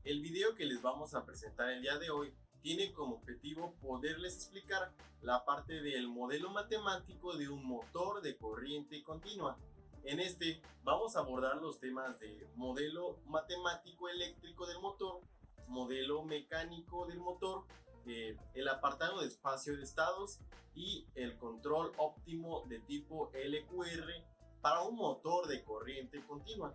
El video que les vamos a presentar el día de hoy tiene como objetivo poderles explicar la parte del modelo matemático de un motor de corriente continua. En este vamos a abordar los temas de modelo matemático eléctrico del motor, modelo mecánico del motor, el apartado de espacio de estados y el control óptimo de tipo LQR para un motor de corriente continua.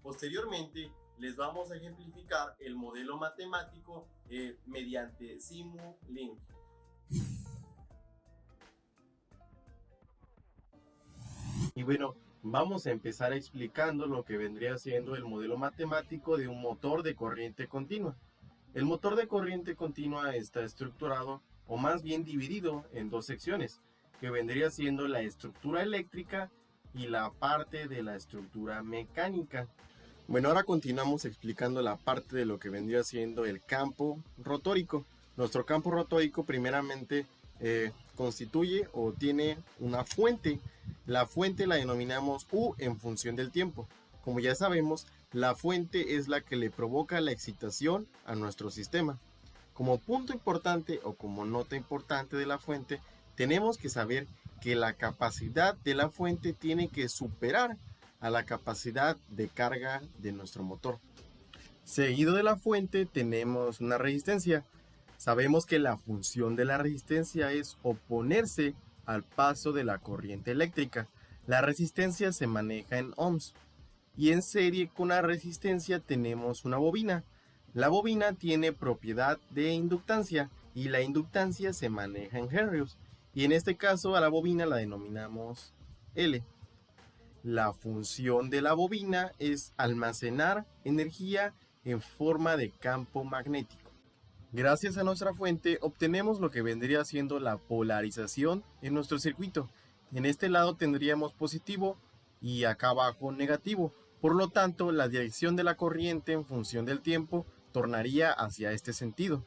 Posteriormente, les vamos a ejemplificar el modelo matemático mediante Simulink. Y bueno, vamos a empezar explicando lo que vendría siendo el modelo matemático de un motor de corriente continua. El motor de corriente continua está estructurado, o más bien dividido, en dos secciones, que vendría siendo la estructura eléctrica y la parte de la estructura mecánica. Bueno, ahora continuamos explicando la parte de lo que vendría siendo el campo rotórico. Nuestro campo rotórico primeramente constituye o tiene una fuente. La fuente la denominamos U en función del tiempo. Como ya sabemos, la fuente es la que le provoca la excitación a nuestro sistema. Como punto importante o como nota importante de la fuente, tenemos que saber que la capacidad de la fuente tiene que superar a la capacidad de carga de nuestro motor. Seguido de la fuente tenemos una resistencia. Sabemos que la función de la resistencia es oponerse al paso de la corriente eléctrica. La resistencia se maneja en ohms. Y en serie con la resistencia tenemos una bobina. La bobina tiene propiedad de inductancia y la inductancia se maneja en henrios. Y en este caso a la bobina la denominamos L. La función de la bobina es almacenar energía en forma de campo magnético. Gracias a nuestra fuente obtenemos lo que vendría siendo la polarización en nuestro circuito. En este lado tendríamos positivo y acá abajo negativo. Por lo tanto, la dirección de la corriente en función del tiempo tornaría hacia este sentido.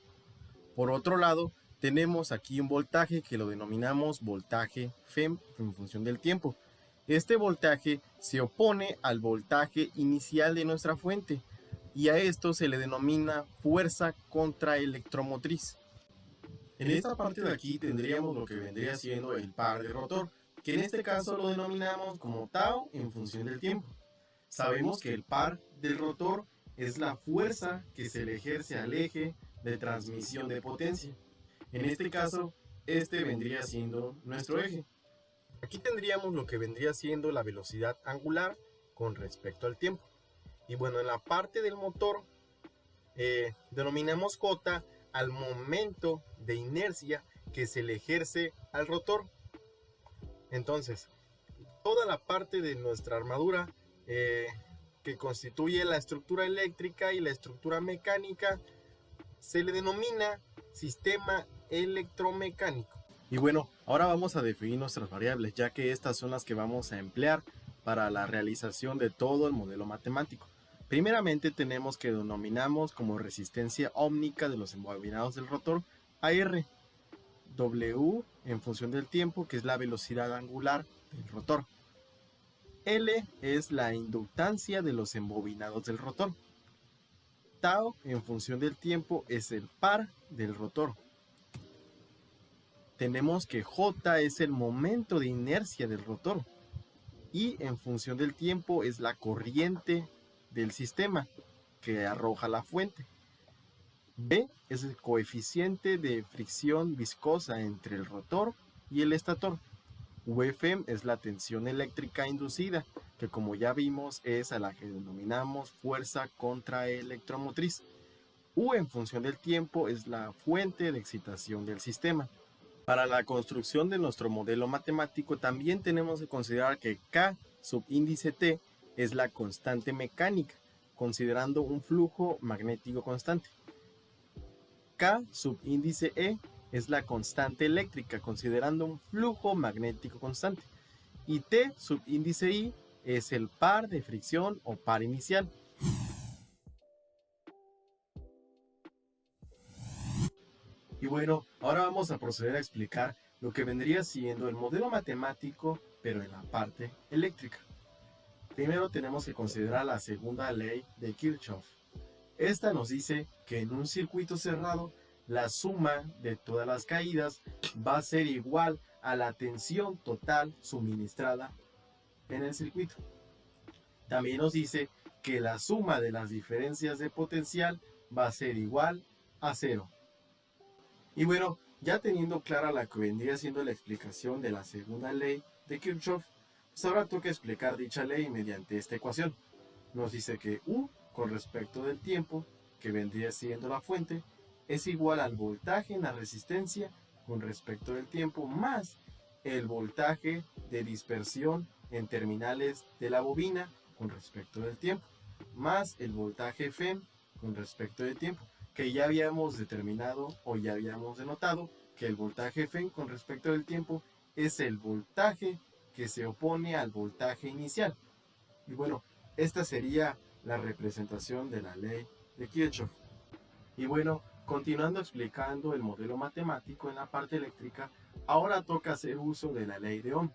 Por otro lado, tenemos aquí un voltaje que lo denominamos voltaje FEM en función del tiempo. Este voltaje se opone al voltaje inicial de nuestra fuente y a esto se le denomina fuerza contraelectromotriz. En esta parte de aquí tendríamos lo que vendría siendo el par del rotor, que en este caso lo denominamos como tau en función del tiempo. Sabemos que el par del rotor es la fuerza que se le ejerce al eje de transmisión de potencia. En este caso, este vendría siendo nuestro eje. Aquí tendríamos lo que vendría siendo la velocidad angular con respecto al tiempo. Y bueno, en la parte del motor denominamos J al momento de inercia que se le ejerce al rotor. Entonces, toda la parte de nuestra armadura que constituye la estructura eléctrica y la estructura mecánica se le denomina sistema electromecánico. Y bueno, ahora vamos a definir nuestras variables, ya que estas son las que vamos a emplear para la realización de todo el modelo matemático. Primeramente tenemos que denominamos como resistencia ómnica de los embobinados del rotor AR, W en función del tiempo, que es la velocidad angular del rotor. L es la inductancia de los embobinados del rotor. Tau en función del tiempo es el par del rotor. Tenemos que J es el momento de inercia del rotor. Y en función del tiempo es la corriente del sistema que arroja la fuente. B es el coeficiente de fricción viscosa entre el rotor y el estator. Vfm es la tensión eléctrica inducida, que como ya vimos es a la que denominamos fuerza contraelectromotriz. U en función del tiempo es la fuente de excitación del sistema. Para la construcción de nuestro modelo matemático también tenemos que considerar que K subíndice T es la constante mecánica, considerando un flujo magnético constante. K subíndice E es la constante eléctrica, considerando un flujo magnético constante. Y T subíndice I es el par de fricción o par inicial. Y bueno, ahora vamos a proceder a explicar lo que vendría siendo el modelo matemático, pero en la parte eléctrica. Primero tenemos que considerar la segunda ley de Kirchhoff. Esta nos dice que en un circuito cerrado la suma de todas las caídas va a ser igual a la tensión total suministrada en el circuito. También nos dice que la suma de las diferencias de potencial va a ser igual a cero. Y bueno, ya teniendo clara la que vendría siendo la explicación de la segunda ley de Kirchhoff, pues ahora toca explicar dicha ley mediante esta ecuación. Nos dice que U con respecto del tiempo, que vendría siendo la fuente, es igual al voltaje en la resistencia con respecto del tiempo más el voltaje de dispersión en terminales de la bobina con respecto del tiempo, más el voltaje FEM con respecto del tiempo, que ya habíamos determinado o ya habíamos denotado que el voltaje FEM con respecto del tiempo es el voltaje que se opone al voltaje inicial. Y bueno, esta sería la representación de la ley de Kirchhoff. Y bueno, continuando explicando el modelo matemático en la parte eléctrica, ahora toca hacer uso de la ley de Ohm,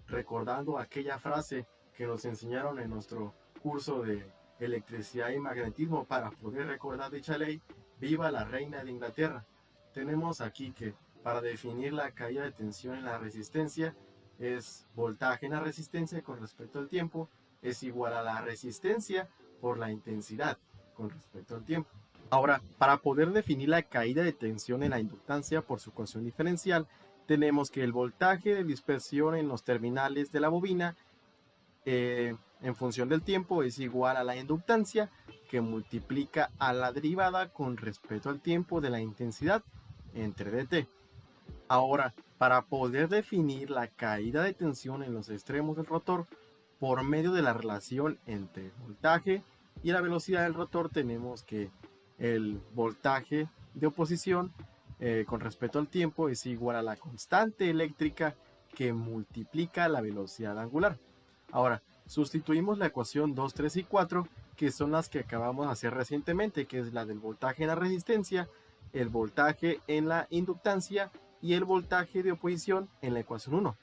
recordando aquella frase que nos enseñaron en nuestro curso de electricidad y magnetismo para poder recordar dicha ley: viva la reina de Inglaterra. Tenemos aquí que para definir la caída de tensión en la resistencia es voltaje en la resistencia con respecto al tiempo es igual a la resistencia por la intensidad con respecto al tiempo. Ahora, para poder definir la caída de tensión en la inductancia por su ecuación diferencial, tenemos que el voltaje de dispersión en los terminales de la bobina en función del tiempo es igual a la inductancia que multiplica a la derivada con respecto al tiempo de la intensidad entre dt. Ahora, para poder definir la caída de tensión en los extremos del rotor por medio de la relación entre el voltaje y la velocidad del rotor, tenemos que el voltaje de oposición con respecto al tiempo es igual a la constante eléctrica que multiplica la velocidad angular. Ahora, sustituimos la ecuación 2, 3 y 4, que son las que acabamos de hacer recientemente, que es la del voltaje en la resistencia, el voltaje en la inductancia y el voltaje de oposición en la ecuación 1.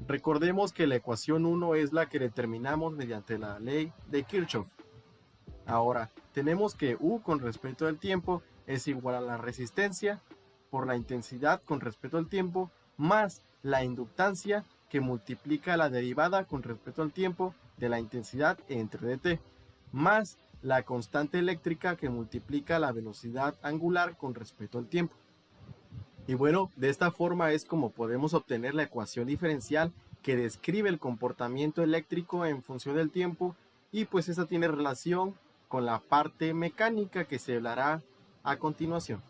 Recordemos que la ecuación 1 es la que determinamos mediante la ley de Kirchhoff. Ahora, tenemos que U con respecto al tiempo es igual a la resistencia por la intensidad con respecto al tiempo más la inductancia que multiplica la derivada con respecto al tiempo de la intensidad entre dt, más la constante eléctrica que multiplica la velocidad angular con respecto al tiempo. Y bueno, de esta forma es como podemos obtener la ecuación diferencial que describe el comportamiento eléctrico en función del tiempo, y pues esta tiene relación con la parte mecánica que se hablará a continuación.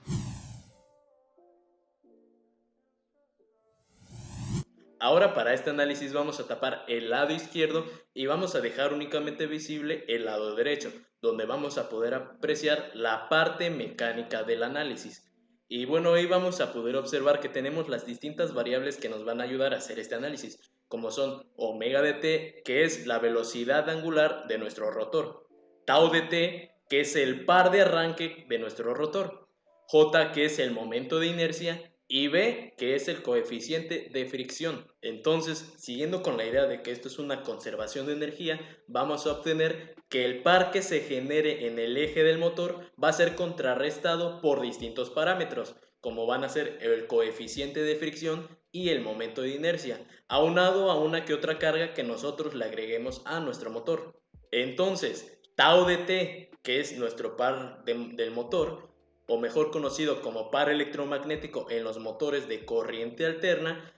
Ahora para este análisis vamos a tapar el lado izquierdo y vamos a dejar únicamente visible el lado derecho, donde vamos a poder apreciar la parte mecánica del análisis. Y bueno, hoy vamos a poder observar que tenemos las distintas variables que nos van a ayudar a hacer este análisis, como son omega de t, que es la velocidad angular de nuestro rotor, tau de t, que es el par de arranque de nuestro rotor, j, que es el momento de inercia, y B, que es el coeficiente de fricción. Entonces, siguiendo con la idea de que esto es una conservación de energía, vamos a obtener que el par que se genere en el eje del motor va a ser contrarrestado por distintos parámetros, como van a ser el coeficiente de fricción y el momento de inercia, aunado a una que otra carga que nosotros le agreguemos a nuestro motor. Entonces, tau de t, que es nuestro par del motor, o mejor conocido como par electromagnético en los motores de corriente alterna,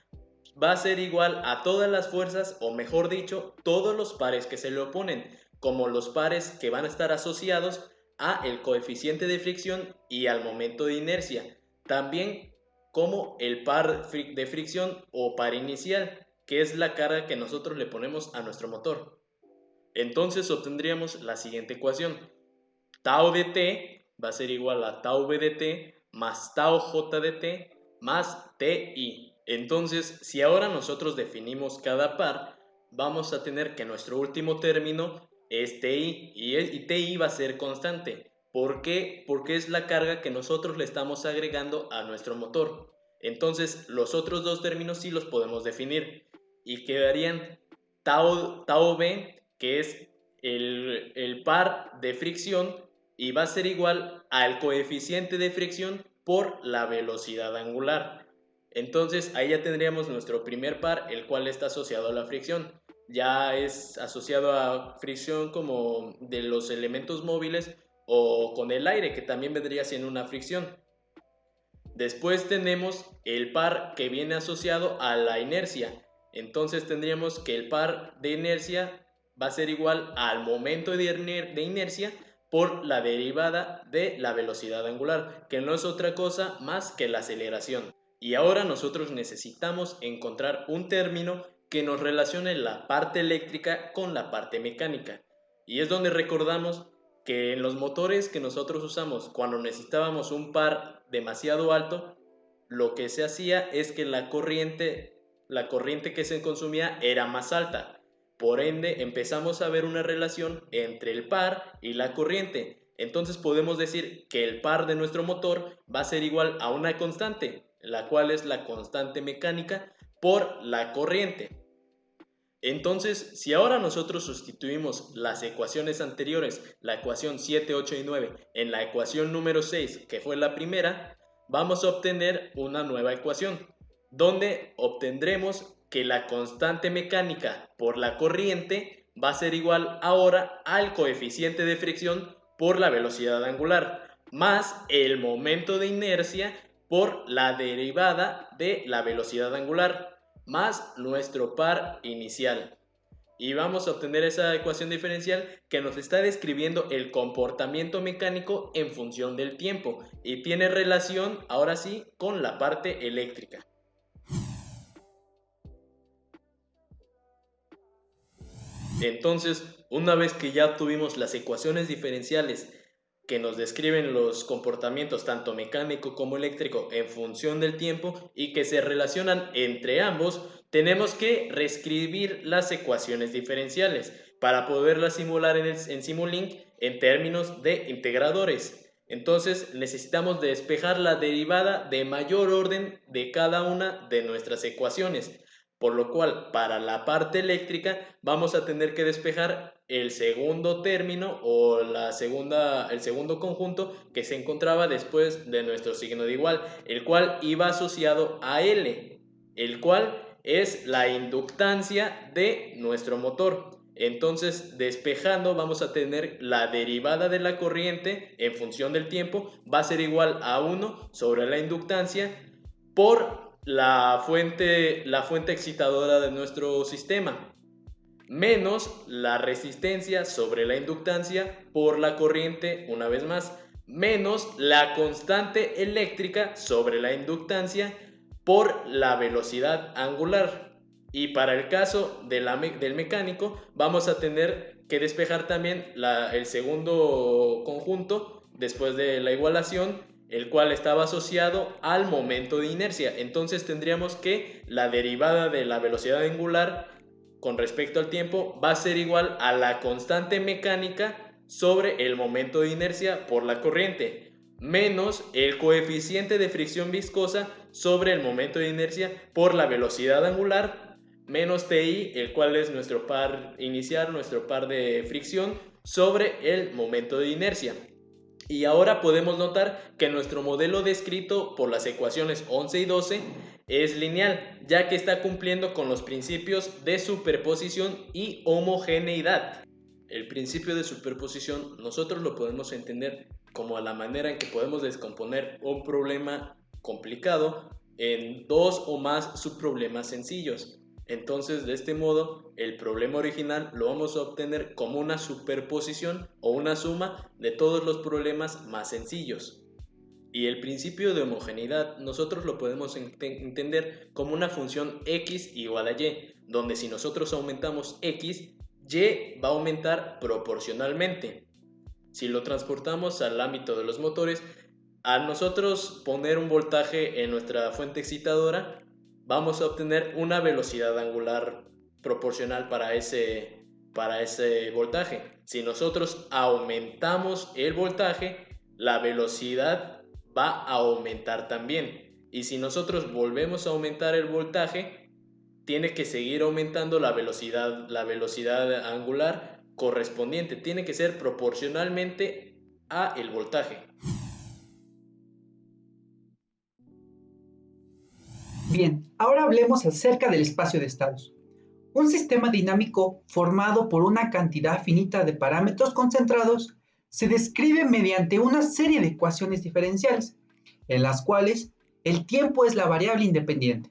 va a ser igual a todas las fuerzas, o mejor dicho, todos los pares que se le oponen, como los pares que van a estar asociados a el coeficiente de fricción y al momento de inercia, también como el par de fricción o par inicial, que es la carga que nosotros le ponemos a nuestro motor. Entonces obtendríamos la siguiente ecuación: tau de t va a ser igual a tau v de t más tau j de t más ti. Entonces, si ahora nosotros definimos cada par, vamos a tener que nuestro último término es ti, y ti va a ser constante. ¿Por qué? Porque es la carga que nosotros le estamos agregando a nuestro motor. Entonces, los otros dos términos sí los podemos definir y quedarían tau v, que es el par de fricción, y va a ser igual al coeficiente de fricción por la velocidad angular. Entonces ahí ya tendríamos nuestro primer par, el cual está asociado a la fricción. Ya es asociado a fricción como de los elementos móviles o con el aire, que también vendría siendo una fricción. Después tenemos el par que viene asociado a la inercia. Entonces tendríamos que el par de inercia va a ser igual al momento de inercia por la derivada de la velocidad angular, que no es otra cosa más que la aceleración. Y ahora nosotros necesitamos encontrar un término que nos relacione la parte eléctrica con la parte mecánica. Y es donde recordamos que en los motores que nosotros usamos cuando necesitábamos un par demasiado alto, lo que se hacía es que la corriente que se consumía era más alta. Por ende, empezamos a ver una relación entre el par y la corriente. Entonces podemos decir que el par de nuestro motor va a ser igual a una constante, la cual es la constante mecánica por la corriente. Entonces, si ahora nosotros sustituimos las ecuaciones anteriores, la ecuación 7, 8 y 9, en la ecuación número 6, que fue la primera, vamos a obtener una nueva ecuación, donde obtendremos que la constante mecánica por la corriente va a ser igual ahora al coeficiente de fricción por la velocidad angular, más el momento de inercia por la derivada de la velocidad angular más nuestro par inicial. Y vamos a obtener esa ecuación diferencial que nos está describiendo el comportamiento mecánico en función del tiempo y tiene relación, ahora sí, con la parte eléctrica. Entonces, una vez que ya tuvimos las ecuaciones diferenciales que nos describen los comportamientos tanto mecánico como eléctrico en función del tiempo y que se relacionan entre ambos, tenemos que reescribir las ecuaciones diferenciales para poderlas simular en Simulink en términos de integradores. Entonces necesitamos despejar la derivada de mayor orden de cada una de nuestras ecuaciones, por lo cual para la parte eléctrica vamos a tener que despejar el segundo término o el segundo conjunto que se encontraba después de nuestro signo de igual, el cual iba asociado a L, el cual es la inductancia de nuestro motor. Entonces, despejando, vamos a tener la derivada de la corriente en función del tiempo, va a ser igual a 1 sobre la inductancia por la fuente excitadora de nuestro sistema, menos la resistencia sobre la inductancia por la corriente, una vez más, menos la constante eléctrica sobre la inductancia por la velocidad angular. Y para el caso del mecánico, vamos a tener que despejar también el segundo conjunto después de la igualación, el cual estaba asociado al momento de inercia. Entonces tendríamos que la derivada de la velocidad angular con respecto al tiempo va a ser igual a la constante mecánica sobre el momento de inercia por la corriente, menos el coeficiente de fricción viscosa sobre el momento de inercia por la velocidad angular, menos TI, el cual es nuestro par inicial, nuestro par de fricción, sobre el momento de inercia. Y ahora podemos notar que nuestro modelo descrito por las ecuaciones 11 y 12 es lineal, ya que está cumpliendo con los principios de superposición y homogeneidad. El principio de superposición nosotros lo podemos entender como a la manera en que podemos descomponer un problema complicado en dos o más subproblemas sencillos. Entonces, de este modo, el problema original lo vamos a obtener como una superposición o una suma de todos los problemas más sencillos. Y el principio de homogeneidad nosotros lo podemos entender como una función x igual a y, donde si nosotros aumentamos x, y va a aumentar proporcionalmente. Si lo transportamos al ámbito de los motores, al nosotros poner un voltaje en nuestra fuente excitadora, vamos a obtener una velocidad angular proporcional para ese voltaje. Si nosotros aumentamos el voltaje, la velocidad va a aumentar también. Y si nosotros volvemos a aumentar el voltaje, tiene que seguir aumentando la velocidad angular correspondiente. Tiene que ser proporcionalmente A, el voltaje. Bien, ahora hablemos acerca del espacio de estados. Un sistema dinámico formado por una cantidad finita de parámetros concentrados se describe mediante una serie de ecuaciones diferenciales, en las cuales el tiempo es la variable independiente.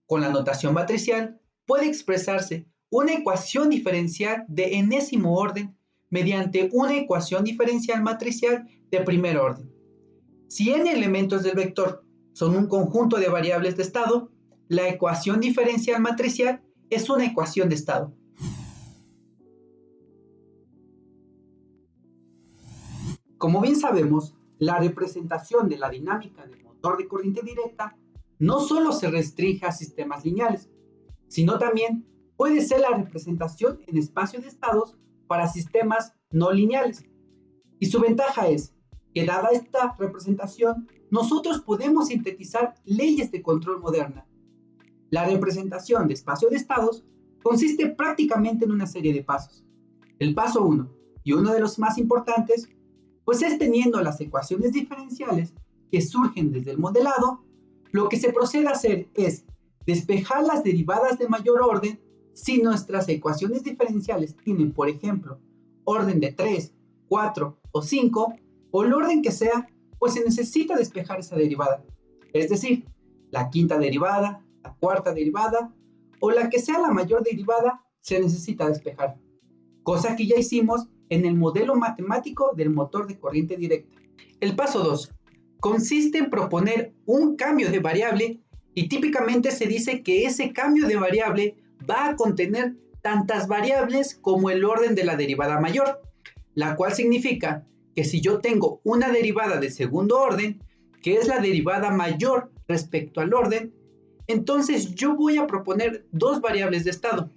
Con la notación matricial puede expresarse una ecuación diferencial de enésimo orden mediante una ecuación diferencial matricial de primer orden. Si n elementos del vector son un conjunto de variables de estado, la ecuación diferencial matricial es una ecuación de estado. Como bien sabemos, la representación de la dinámica del motor de corriente directa no solo se restringe a sistemas lineales, sino también puede ser la representación en espacio de estados para sistemas no lineales. Y su ventaja es que, dada esta representación, nosotros podemos sintetizar leyes de control moderna. La representación de espacio de estados consiste prácticamente en una serie de pasos. El paso 1, y uno de los más importantes, pues es teniendo las ecuaciones diferenciales que surgen desde el modelado, lo que se procede a hacer es despejar las derivadas de mayor orden si nuestras ecuaciones diferenciales tienen, por ejemplo, orden de 3, 4 o 5, o el orden que sea, pues se necesita despejar esa derivada. Es decir, la quinta derivada, la cuarta derivada, o la que sea la mayor derivada, se necesita despejar. Cosa que ya hicimos en el modelo matemático del motor de corriente directa. El paso 2 consiste en proponer un cambio de variable y típicamente se dice que ese cambio de variable va a contener tantas variables como el orden de la derivada mayor, la cual significa que si yo tengo una derivada de segundo orden, que es la derivada mayor respecto al orden, entonces yo voy a proponer dos variables de estado.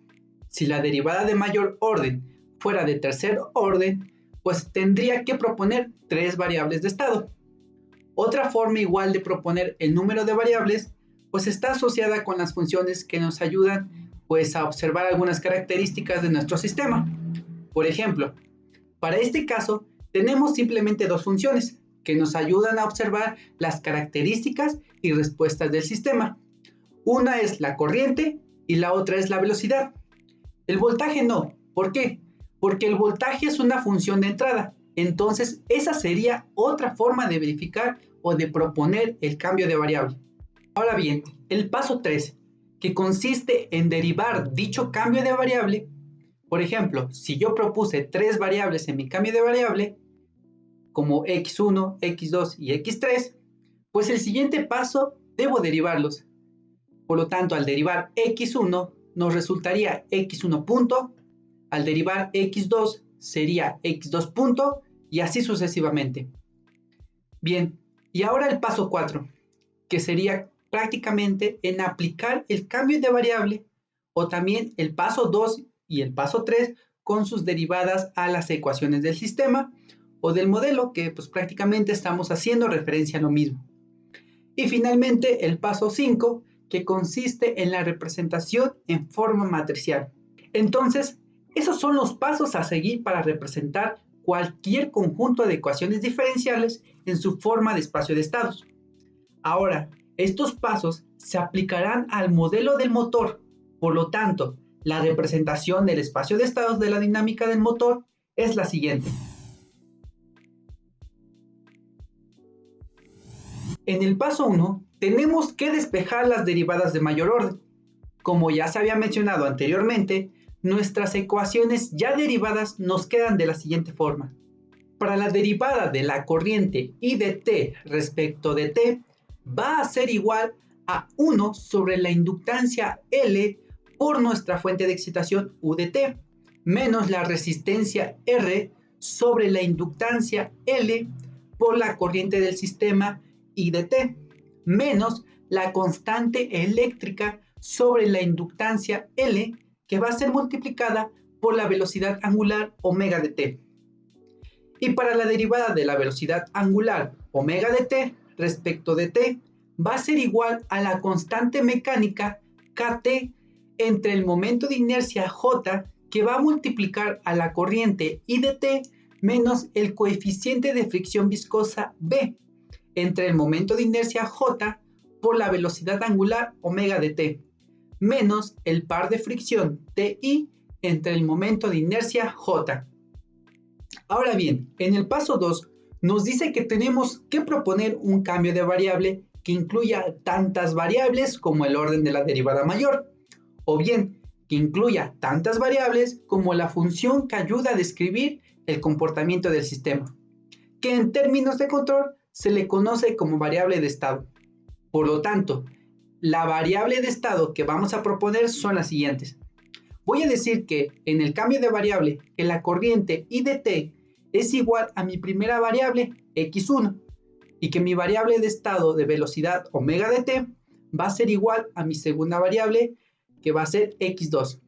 Si la derivada de mayor orden fuera de tercer orden, pues tendría que proponer tres variables de estado. Otra forma igual de proponer el número de variables, pues está asociada con las funciones que nos ayudan pues a observar algunas características de nuestro sistema. Por ejemplo, para este caso tenemos simplemente dos funciones que nos ayudan a observar las características y respuestas del sistema. Una es la corriente y la otra es la velocidad. El voltaje no. ¿Por qué? Porque el voltaje es una función de entrada. Entonces, esa sería otra forma de verificar o de proponer el cambio de variable. Ahora bien, el paso 3, que consiste en derivar dicho cambio de variable. Por ejemplo, si yo propuse tres variables en mi cambio de variable, como x1, x2 y x3, pues el siguiente paso debo derivarlos. Por lo tanto, al derivar x1 nos resultaría x1 punto, al derivar x2 sería x2 punto y así sucesivamente. Bien, y ahora el paso 4, que sería prácticamente en aplicar el cambio de variable, o también el paso 2 y el paso 3 con sus derivadas a las ecuaciones del sistema o del modelo, que pues prácticamente estamos haciendo referencia a lo mismo. Y finalmente el paso 5, que consiste en la representación en forma matricial. Entonces, esos son los pasos a seguir para representar cualquier conjunto de ecuaciones diferenciales en su forma de espacio de estados. Ahora, estos pasos se aplicarán al modelo del motor. Por lo tanto, la representación del espacio de estados de la dinámica del motor es la siguiente. En el paso 1, tenemos que despejar las derivadas de mayor orden. Como ya se había mencionado anteriormente, nuestras ecuaciones ya derivadas nos quedan de la siguiente forma. Para la derivada de la corriente I de t respecto de t, va a ser igual a 1 sobre la inductancia L por nuestra fuente de excitación U de t, menos la resistencia R sobre la inductancia L por la corriente del sistema I de t, menos la constante eléctrica sobre la inductancia L, que va a ser multiplicada por la velocidad angular omega de t. Y para la derivada de la velocidad angular omega de t respecto de t, va a ser igual a la constante mecánica Kt entre el momento de inercia J, que va a multiplicar a la corriente I de t menos el coeficiente de fricción viscosa B entre el momento de inercia J por la velocidad angular omega de t, menos el par de fricción TI entre el momento de inercia J. Ahora bien, en el paso 2 nos dice que tenemos que proponer un cambio de variable que incluya tantas variables como el orden de la derivada mayor, o bien que incluya tantas variables como la función que ayuda a describir el comportamiento del sistema, que en términos de control se le conoce como variable de estado. Por lo tanto, la variable de estado que vamos a proponer son las siguientes. Voy a decir que en el cambio de variable que la corriente I de t es igual a mi primera variable x1 y que mi variable de estado de velocidad omega de t va a ser igual a mi segunda variable que va a ser x2.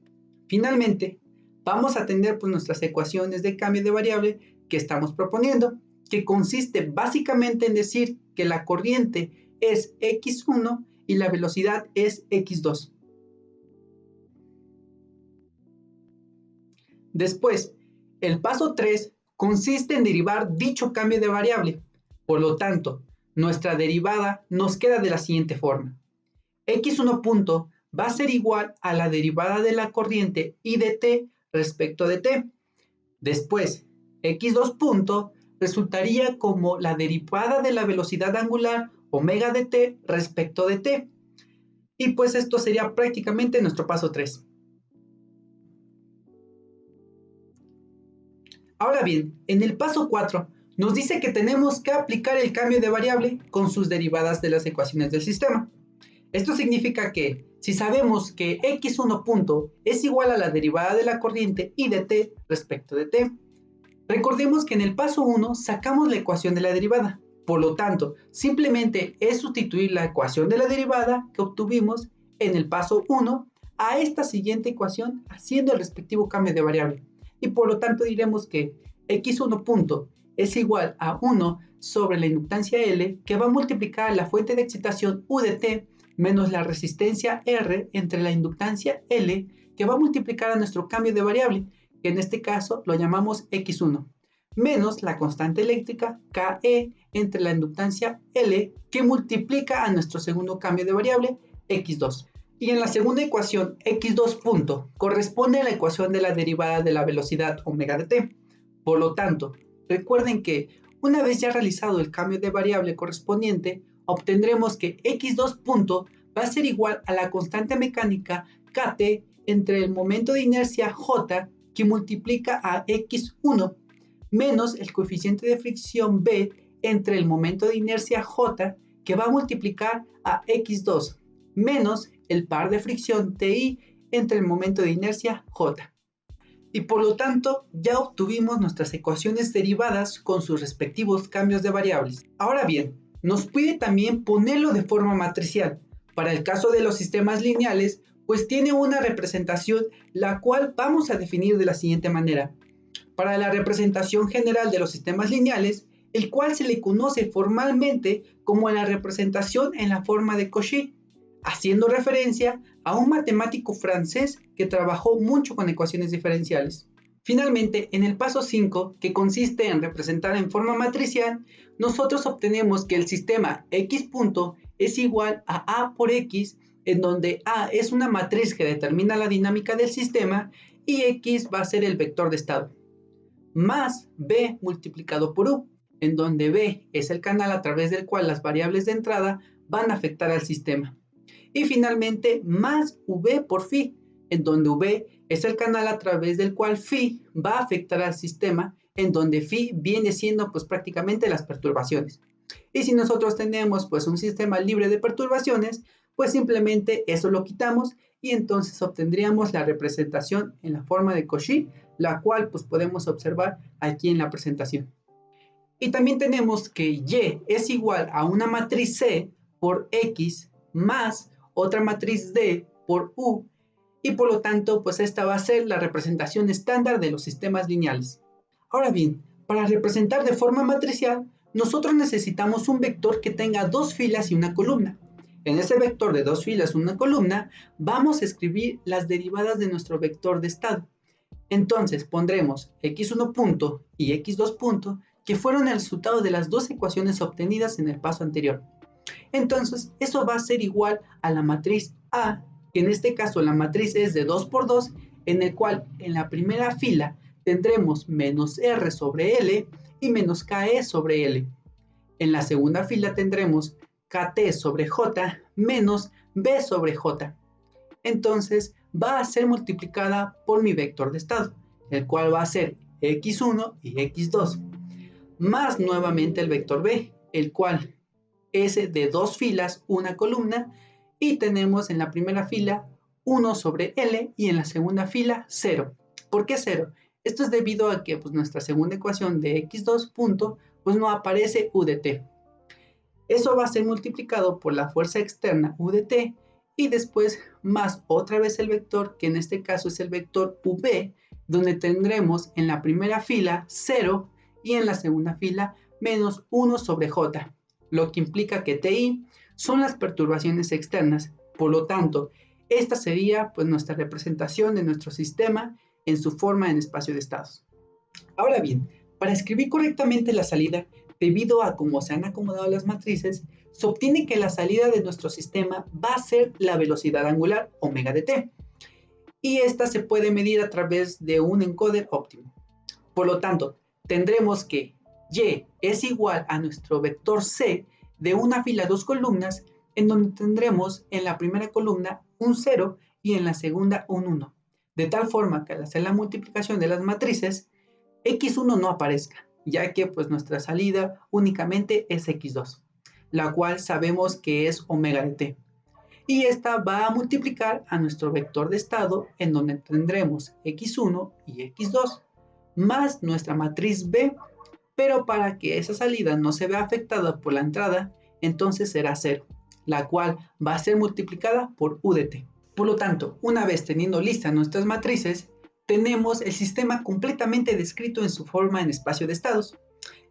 Finalmente, vamos a tener pues nuestras ecuaciones de cambio de variable que estamos proponiendo, que consiste básicamente en decir que la corriente es x1 y la velocidad es x2. Después, el paso 3 consiste en derivar dicho cambio de variable. Por lo tanto, nuestra derivada nos queda de la siguiente forma. x1 punto va a ser igual a la derivada de la corriente I de t respecto de t. Después, x2 punto resultaría como la derivada de la velocidad angular omega de t respecto de t. Y pues esto sería prácticamente nuestro paso 3. Ahora bien, en el paso 4 nos dice que tenemos que aplicar el cambio de variable con sus derivadas de las ecuaciones del sistema. Esto significa que si sabemos que x1 punto es igual a la derivada de la corriente I de t respecto de t, recordemos que en el paso 1 sacamos la ecuación de la derivada. Por lo tanto, simplemente es sustituir la ecuación de la derivada que obtuvimos en el paso 1 a esta siguiente ecuación haciendo el respectivo cambio de variable. Y por lo tanto diremos que x1 punto es igual a 1 sobre la inductancia L que va a multiplicar la fuente de excitación U de t menos la resistencia R entre la inductancia L que va a multiplicar a nuestro cambio de variable, que en este caso lo llamamos x1, menos la constante eléctrica KE entre la inductancia L que multiplica a nuestro segundo cambio de variable x2. Y en la segunda ecuación, x2 punto corresponde a la ecuación de la derivada de la velocidad omega de t. Por lo tanto, recuerden que una vez ya realizado el cambio de variable correspondiente, obtendremos que x2 punto va a ser igual a la constante mecánica kt entre el momento de inercia j que multiplica a x1 menos el coeficiente de fricción b entre el momento de inercia j que va a multiplicar a x2 menos el par de fricción TI entre el momento de inercia J. Y por lo tanto, ya obtuvimos nuestras ecuaciones derivadas con sus respectivos cambios de variables. Ahora bien, nos pide también ponerlo de forma matricial. Para el caso de los sistemas lineales, pues tiene una representación la cual vamos a definir de la siguiente manera. Para la representación general de los sistemas lineales, el cual se le conoce formalmente como la representación en la forma de Cauchy, haciendo referencia a un matemático francés que trabajó mucho con ecuaciones diferenciales. Finalmente, en el paso 5, que consiste en representar en forma matricial, nosotros obtenemos que el sistema x punto es igual a A por X, en donde A es una matriz que determina la dinámica del sistema y X va a ser el vector de estado, más B multiplicado por U, en donde B es el canal a través del cual las variables de entrada van a afectar al sistema. Y finalmente, más V por phi, en donde V es el canal a través del cual phi va a afectar al sistema, en donde phi viene siendo pues prácticamente las perturbaciones. Y si nosotros tenemos pues un sistema libre de perturbaciones, pues simplemente eso lo quitamos y entonces obtendríamos la representación en la forma de Cauchy, la cual pues podemos observar aquí en la presentación. Y también tenemos que Y es igual a una matriz C por X más otra matriz D por U, y por lo tanto, pues esta va a ser la representación estándar de los sistemas lineales. Ahora bien, para representar de forma matricial, nosotros necesitamos un vector que tenga dos filas y una columna. En ese vector de dos filas y una columna, vamos a escribir las derivadas de nuestro vector de estado. Entonces pondremos x1 punto y x2 punto, que fueron el resultado de las dos ecuaciones obtenidas en el paso anterior. Entonces, eso va a ser igual a la matriz A, que en este caso la matriz es de 2 por 2, en el cual en la primera fila tendremos menos R sobre L y menos KE sobre L. En la segunda fila tendremos KT sobre J menos B sobre J. Entonces, va a ser multiplicada por mi vector de estado, el cual va a ser x1 y x2, más nuevamente el vector B, el cual es de dos filas, una columna, y tenemos en la primera fila 1 sobre L y en la segunda fila 0. ¿Por qué 0? Esto es debido a que nuestra segunda ecuación de x2 punto no aparece U de t. Eso va a ser multiplicado por la fuerza externa U de t y después más otra vez el vector, que en este caso es el vector UV, donde tendremos en la primera fila 0 y en la segunda fila menos 1 sobre J, lo que implica que TI son las perturbaciones externas. Por lo tanto, esta sería nuestra representación de nuestro sistema en su forma en espacio de estados. Ahora bien, para escribir correctamente la salida, debido a cómo se han acomodado las matrices, se obtiene que la salida de nuestro sistema va a ser la velocidad angular omega de t, y esta se puede medir a través de un encoder óptimo. Por lo tanto, tendremos que y es igual a nuestro vector c de una fila 2 columnas, en donde tendremos en la primera columna un 0 y en la segunda un 1, de tal forma que al hacer la multiplicación de las matrices, x1 no aparezca, ya que nuestra salida únicamente es x2, la cual sabemos que es omega de t. Y esta va a multiplicar a nuestro vector de estado, en donde tendremos x1 y x2, más nuestra matriz B, pero para que esa salida no se vea afectada por la entrada, entonces será 0, la cual va a ser multiplicada por U de t. Por lo tanto, una vez teniendo listas nuestras matrices, tenemos el sistema completamente descrito en su forma en espacio de estados,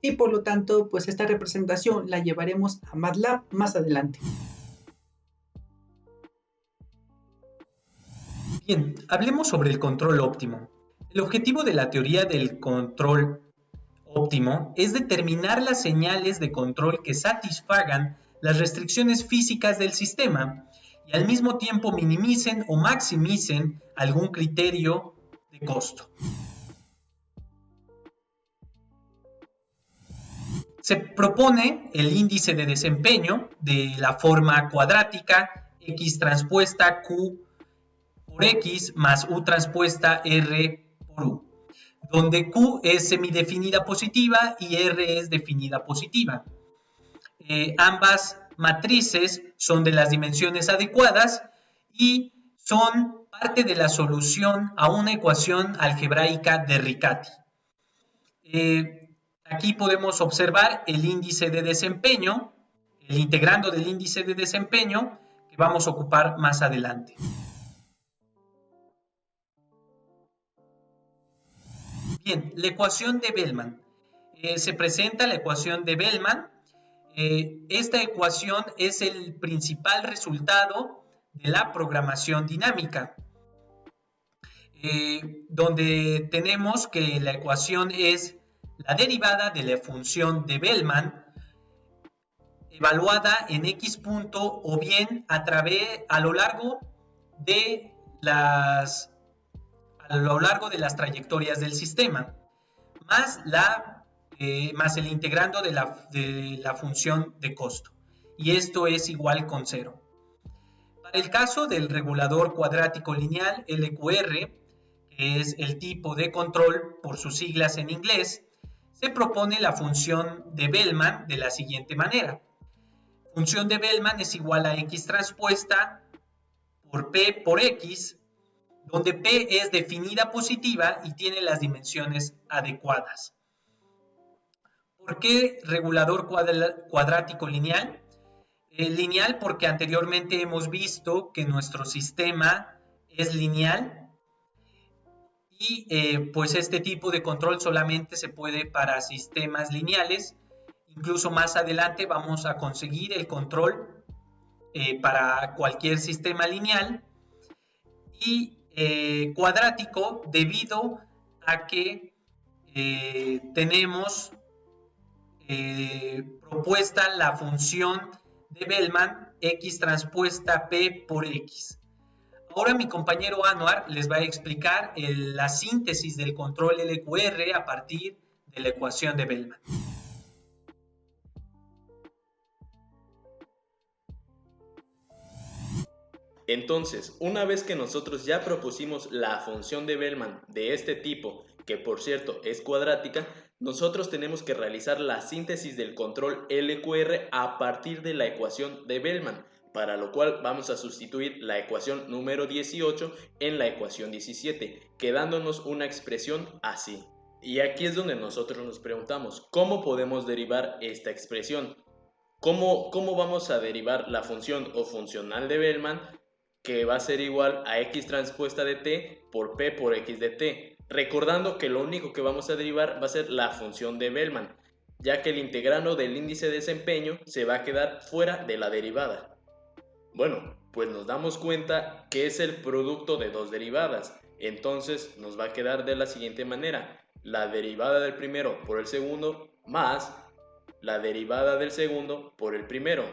y por lo tanto, esta representación la llevaremos a MATLAB más adelante. Bien, hablemos sobre el control óptimo. El objetivo de la teoría del control óptimo es determinar las señales de control que satisfagan las restricciones físicas del sistema y al mismo tiempo minimicen o maximicen algún criterio de costo. Se propone el índice de desempeño de la forma cuadrática X transpuesta Q por X más U transpuesta R por U, donde Q es semidefinida positiva y R es definida positiva. Ambas matrices son de las dimensiones adecuadas y son parte de la solución a una ecuación algebraica de Riccati. Aquí podemos observar el índice de desempeño, el integrando del índice de desempeño que vamos a ocupar más adelante. Bien, la ecuación de Bellman. Se presenta la ecuación de Bellman. Esta ecuación es el principal resultado de la programación dinámica, donde tenemos que la ecuación es la derivada de la función de Bellman evaluada en x punto o bien a lo largo de las trayectorias del sistema, más el integrando de la función de costo, y esto es igual con 0. Para el caso del regulador cuadrático lineal LQR, que es el tipo de control por sus siglas en inglés, se propone la función de Bellman de la siguiente manera. Función de Bellman es igual a X transpuesta por P por X, donde P es definida positiva y tiene las dimensiones adecuadas. ¿Por qué regulador cuadrático lineal? Lineal porque anteriormente hemos visto que nuestro sistema es lineal y este tipo de control solamente se puede para sistemas lineales. Incluso más adelante vamos a conseguir el control para cualquier sistema lineal, y cuadrático debido a que tenemos propuesta la función de Bellman X transpuesta P por X. Ahora mi compañero Anwar les va a explicar la síntesis del control LQR a partir de la ecuación de Bellman. Entonces, una vez que nosotros ya propusimos la función de Bellman de este tipo, que por cierto es cuadrática, nosotros tenemos que realizar la síntesis del control LQR a partir de la ecuación de Bellman, para lo cual vamos a sustituir la ecuación número 18 en la ecuación 17, quedándonos una expresión así. Y aquí es donde nosotros nos preguntamos, ¿cómo podemos derivar esta expresión? ¿Cómo vamos a derivar la función o funcional de Bellman, que va a ser igual a x transpuesta de t por p por x de t? Recordando que lo único que vamos a derivar va a ser la función de Bellman, ya que el integrando del índice de desempeño se va a quedar fuera de la derivada. Bueno, pues nos damos cuenta que es el producto de dos derivadas, entonces nos va a quedar de la siguiente manera: la derivada del primero por el segundo más la derivada del segundo por el primero,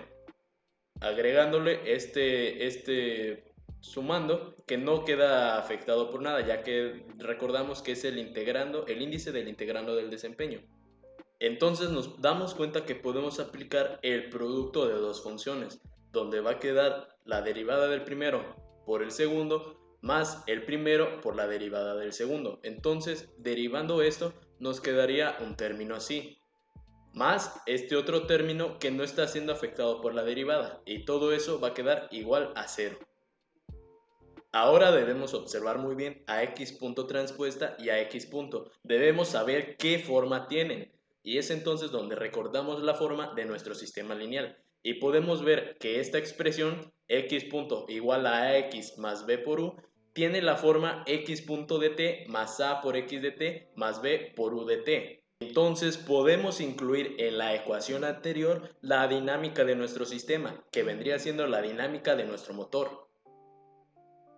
agregándole sumando, que no queda afectado por nada, ya que recordamos que es el índice del integrando del desempeño. Entonces nos damos cuenta que podemos aplicar el producto de dos funciones, donde va a quedar la derivada del primero por el segundo más el primero por la derivada del segundo. Entonces, derivando esto, nos quedaría un término así, más este otro término que no está siendo afectado por la derivada, y todo eso va a quedar igual a 0. Ahora debemos observar muy bien a x punto transpuesta y a x punto. Debemos saber qué forma tienen, y es entonces donde recordamos la forma de nuestro sistema lineal, y podemos ver que esta expresión x punto igual a ax más b por u tiene la forma x punto de t más a por x de t más b por u de t. Entonces podemos incluir en la ecuación anterior la dinámica de nuestro sistema, que vendría siendo la dinámica de nuestro motor.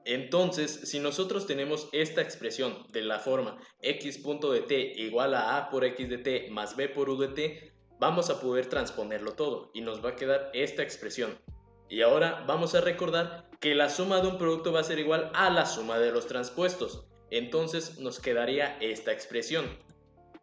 Entonces, si nosotros tenemos esta expresión de la forma x punto de t igual a por x de t más b por u de t, vamos a poder transponerlo todo y nos va a quedar esta expresión. Y ahora vamos a recordar que la suma de un producto va a ser igual a la suma de los transpuestos. Entonces nos quedaría esta expresión.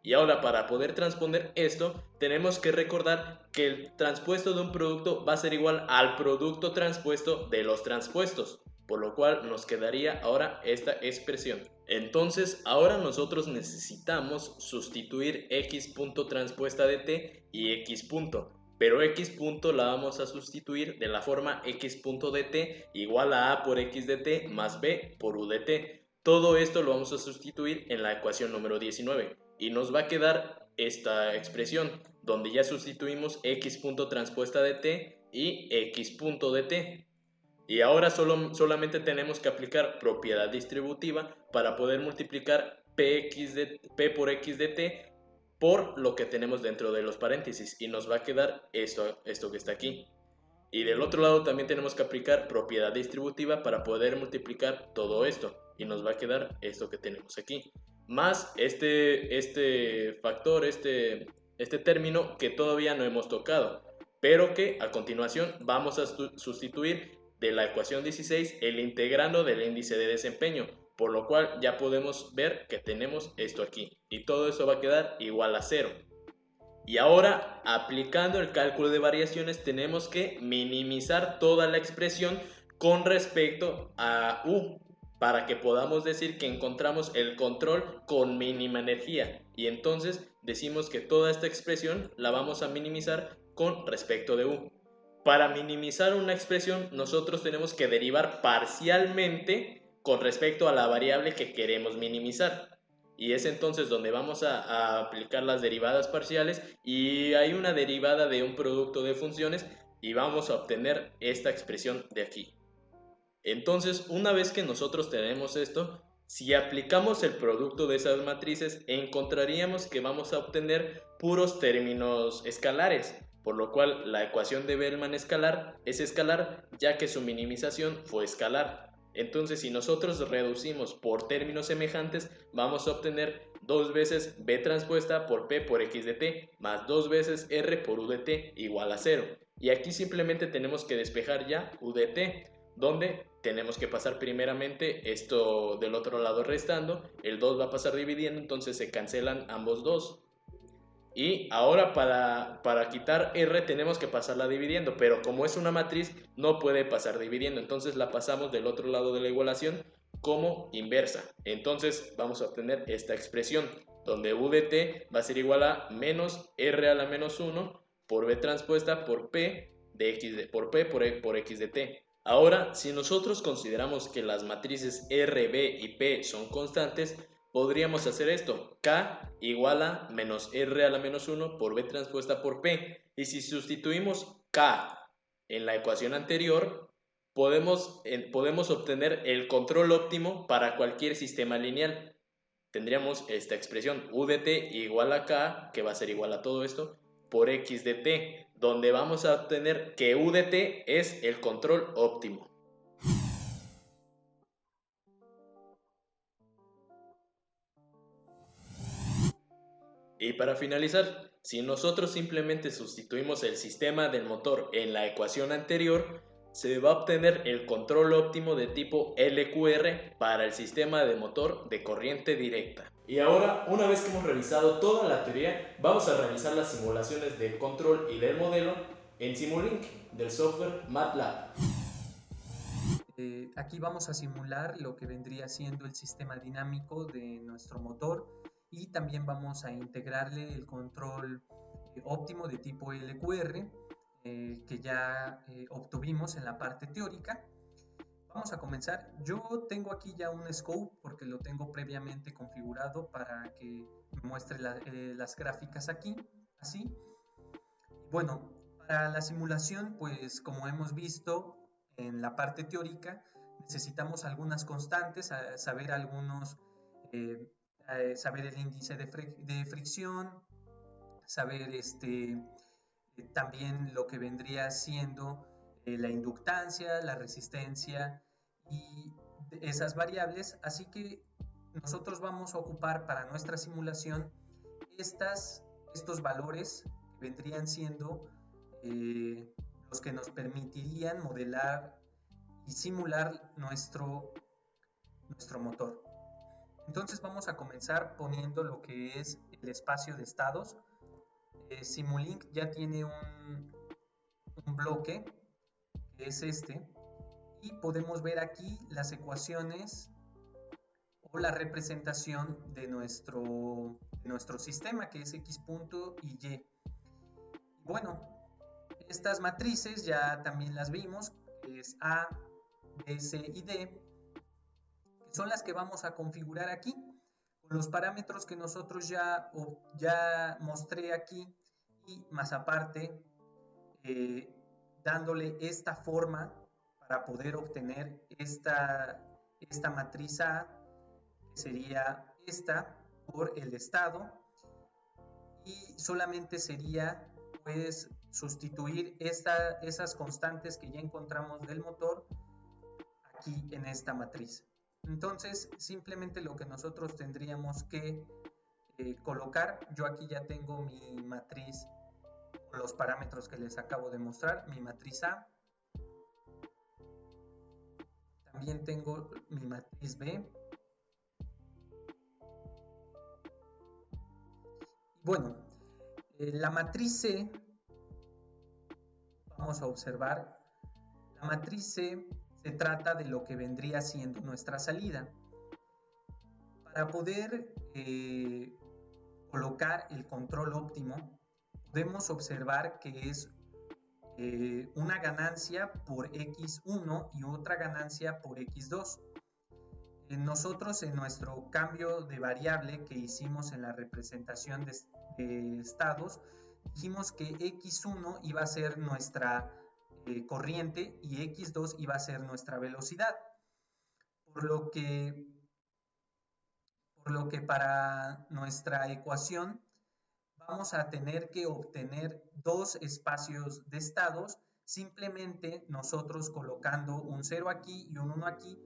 Y ahora, para poder transponer esto, tenemos que recordar que el transpuesto de un producto va a ser igual al producto transpuesto de los transpuestos, por lo cual nos quedaría ahora esta expresión. Entonces, ahora nosotros necesitamos sustituir x punto transpuesta de t y x punto, pero x punto la vamos a sustituir de la forma x punto de t igual a por x de t más b por u de t. Todo esto lo vamos a sustituir en la ecuación número 19. Y nos va a quedar esta expresión, donde ya sustituimos x punto transpuesta de t y x punto de t. Y ahora solamente tenemos que aplicar propiedad distributiva para poder multiplicar p por x de t por lo que tenemos dentro de los paréntesis. Y nos va a quedar esto que está aquí. Y del otro lado también tenemos que aplicar propiedad distributiva para poder multiplicar todo esto. Y nos va a quedar esto que tenemos aquí, más este factor, este término que todavía no hemos tocado, pero que a continuación vamos a sustituir de la ecuación 16 el integrando del índice de desempeño, por lo cual ya podemos ver que tenemos esto aquí, y todo eso va a quedar igual a 0. Y ahora, aplicando el cálculo de variaciones, tenemos que minimizar toda la expresión con respecto a u, para que podamos decir que encontramos el control con mínima energía, y entonces decimos que toda esta expresión la vamos a minimizar con respecto de u. Para minimizar una expresión, nosotros tenemos que derivar parcialmente con respecto a la variable que queremos minimizar, y es entonces donde vamos a aplicar las derivadas parciales, y hay una derivada de un producto de funciones y vamos a obtener esta expresión de aquí. Entonces, una vez que nosotros tenemos esto, si aplicamos el producto de esas matrices, encontraríamos que vamos a obtener puros términos escalares, por lo cual la ecuación de Bellman escalar es escalar, ya que su minimización fue escalar. Entonces, si nosotros reducimos por términos semejantes, vamos a obtener 2 veces B transpuesta por P por X de T, más 2 veces R por U de T igual a 0. Y aquí simplemente tenemos que despejar ya U de T, donde tenemos que pasar primeramente esto del otro lado restando, el 2 va a pasar dividiendo, entonces se cancelan ambos 2. Y ahora para quitar R tenemos que pasarla dividiendo, pero como es una matriz no puede pasar dividiendo, entonces la pasamos del otro lado de la igualación como inversa. Entonces vamos a obtener esta expresión donde U de T va a ser igual a menos R a la menos 1 por B transpuesta por P de X de, por P por X de T. Ahora, si nosotros consideramos que las matrices R, B y P son constantes, podríamos hacer esto: K igual a menos R a la menos 1 por B transpuesta por P. Y si sustituimos K en la ecuación anterior, podemos obtener el control óptimo para cualquier sistema lineal. Tendríamos esta expresión U de T igual a K, que va a ser igual a todo esto, por X de T, donde vamos a obtener que U de T es el control óptimo. Y para finalizar, si nosotros simplemente sustituimos el sistema del motor en la ecuación anterior, se va a obtener el control óptimo de tipo LQR para el sistema de motor de corriente directa. Y ahora, una vez que hemos revisado toda la teoría, vamos a realizar las simulaciones del control y del modelo en Simulink del software MATLAB. Aquí vamos a simular lo que vendría siendo el sistema dinámico de nuestro motor y también vamos a integrarle el control óptimo de tipo LQR que ya obtuvimos en la parte teórica. Vamos a comenzar. Yo tengo aquí ya un scope porque lo tengo previamente configurado para que me muestre las gráficas aquí, así. Bueno, para la simulación, pues como hemos visto en la parte teórica, necesitamos algunas constantes, saber algunos, saber el índice de fricción, saber también lo que vendría siendo la inductancia, la resistencia y esas variables. Así que nosotros vamos a ocupar para nuestra simulación estos valores que vendrían siendo los que nos permitirían modelar y simular nuestro motor. Entonces vamos a comenzar poniendo lo que es el espacio de estados. Simulink ya tiene un bloque que es este y podemos ver aquí las ecuaciones o la representación de nuestro sistema, que es X punto y Y. Bueno, estas matrices ya también las vimos, que es A, B, C y D, que son las que vamos a configurar aquí con los parámetros que nosotros ya mostré aquí y más aparte dándole esta forma para poder obtener esta matriz A, que sería esta por el estado, y solamente sería pues sustituir esas constantes que ya encontramos del motor aquí en esta matriz. Entonces simplemente lo que nosotros tendríamos que colocar, yo aquí ya tengo mi matriz con los parámetros que les acabo de mostrar, mi matriz A, también tengo mi matriz B. Bueno, la matriz C, vamos a observar, la matriz C se trata de lo que vendría siendo nuestra salida. Para poder colocar el control óptimo, podemos observar que es una ganancia por X1 y otra ganancia por X2. Nosotros en nuestro cambio de variable que hicimos en la representación de estados, dijimos que X1 iba a ser nuestra corriente y X2 iba a ser nuestra velocidad. Por lo que para nuestra ecuación vamos a tener que obtener dos espacios de estados, simplemente nosotros colocando un 0 aquí y un 1 aquí,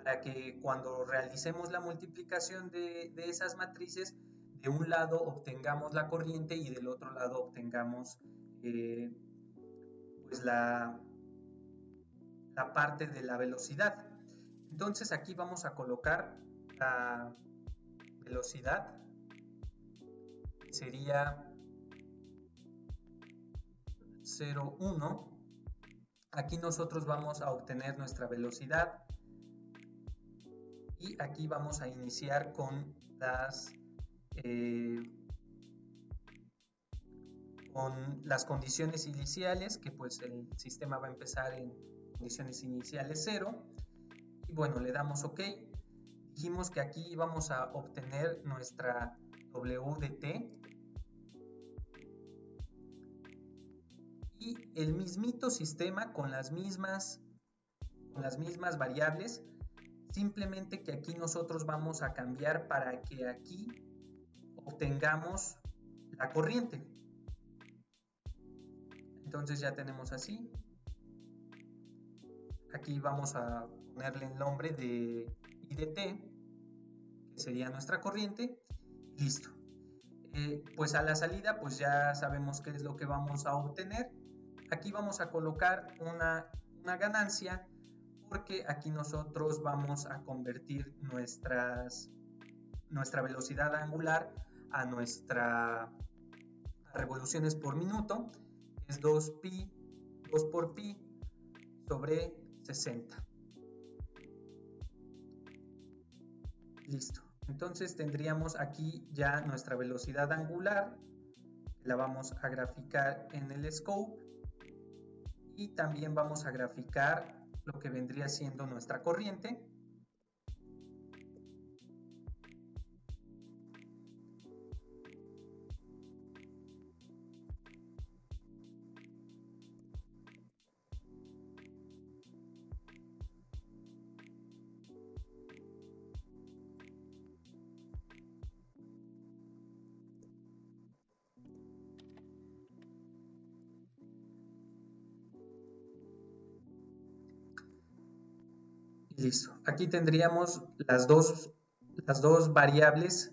para que cuando realicemos la multiplicación de esas matrices, de un lado obtengamos la corriente y del otro lado obtengamos pues la parte de la velocidad. Entonces aquí vamos a colocar la velocidad, sería 0,1. Aquí nosotros vamos a obtener nuestra velocidad y aquí vamos a iniciar con las condiciones iniciales, que pues el sistema va a empezar en condiciones iniciales 0. Y bueno, le damos OK. Dijimos que aquí vamos a obtener nuestra W de t. Y el mismito sistema con las mismas variables, simplemente que aquí nosotros vamos a cambiar para que aquí obtengamos la corriente. Entonces ya tenemos así. Aquí vamos a ponerle el nombre de I de t, que sería nuestra corriente. Listo. Pues a la salida pues ya sabemos qué es lo que vamos a obtener. Aquí vamos a colocar una ganancia, porque aquí nosotros vamos a convertir nuestra velocidad angular a nuestras revoluciones por minuto, que es 2 por pi sobre 60. Listo. Entonces tendríamos aquí ya nuestra velocidad angular, la vamos a graficar en el scope, y también vamos a graficar lo que vendría siendo nuestra corriente. Listo. Aquí tendríamos las dos variables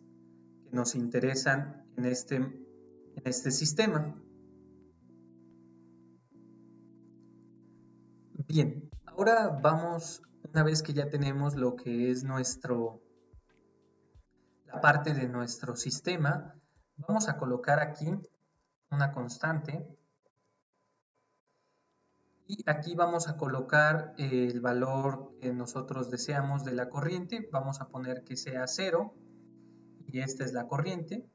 que nos interesan en este sistema. Bien, ahora vamos, una vez que ya tenemos lo que es la parte de nuestro sistema, vamos a colocar aquí una constante. Y aquí vamos a colocar el valor que nosotros deseamos de la corriente. Vamos a poner que sea 0. Y esta es la corriente.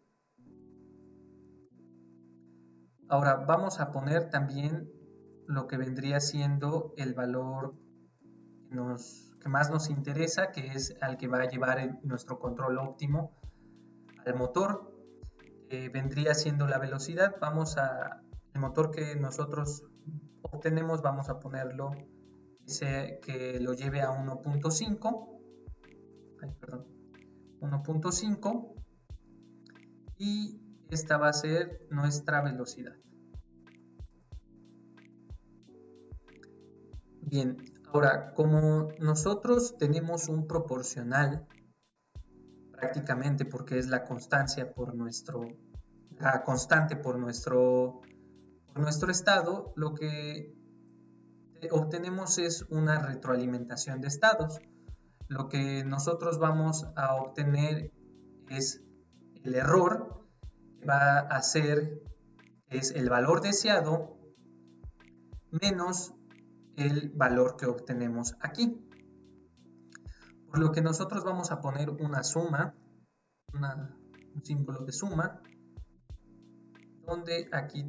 Ahora vamos a poner también lo que vendría siendo el valor que más nos interesa, que es al que va a llevar nuestro control óptimo al motor. Vendría siendo la velocidad. El motor que nosotros obtenemos, vamos a ponerlo que lo lleve a 1.5 y esta va a ser nuestra velocidad. Bien, ahora como nosotros tenemos un proporcional prácticamente, porque es la constante por nuestro estado, lo que obtenemos es una retroalimentación de estados. Lo que nosotros vamos a obtener es el error, que va a ser el valor deseado menos el valor que obtenemos aquí. Por lo que nosotros vamos a poner una suma, un símbolo de suma, donde aquí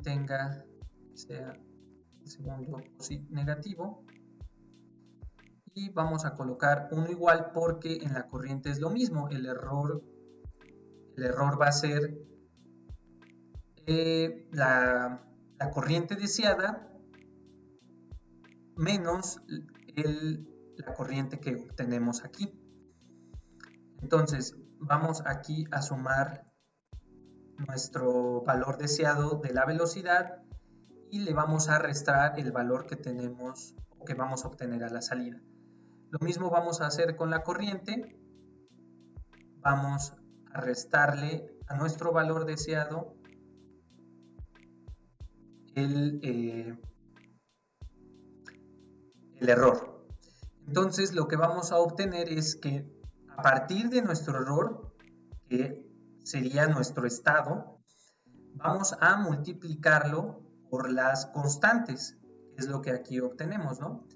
sea el segundo negativo, y vamos a colocar uno igual, porque en la corriente es lo mismo. El error va a ser la corriente deseada menos la corriente que obtenemos aquí. Entonces vamos aquí a sumar nuestro valor deseado de la velocidad y le vamos a restar el valor que tenemos o que vamos a obtener a la salida. Lo mismo vamos a hacer con la corriente. Vamos a restarle a nuestro valor deseado el error. Entonces lo que vamos a obtener es que a partir de nuestro error, que sería nuestro estado, vamos a multiplicarlo por las constantes, que es lo que aquí obtenemos, ¿no?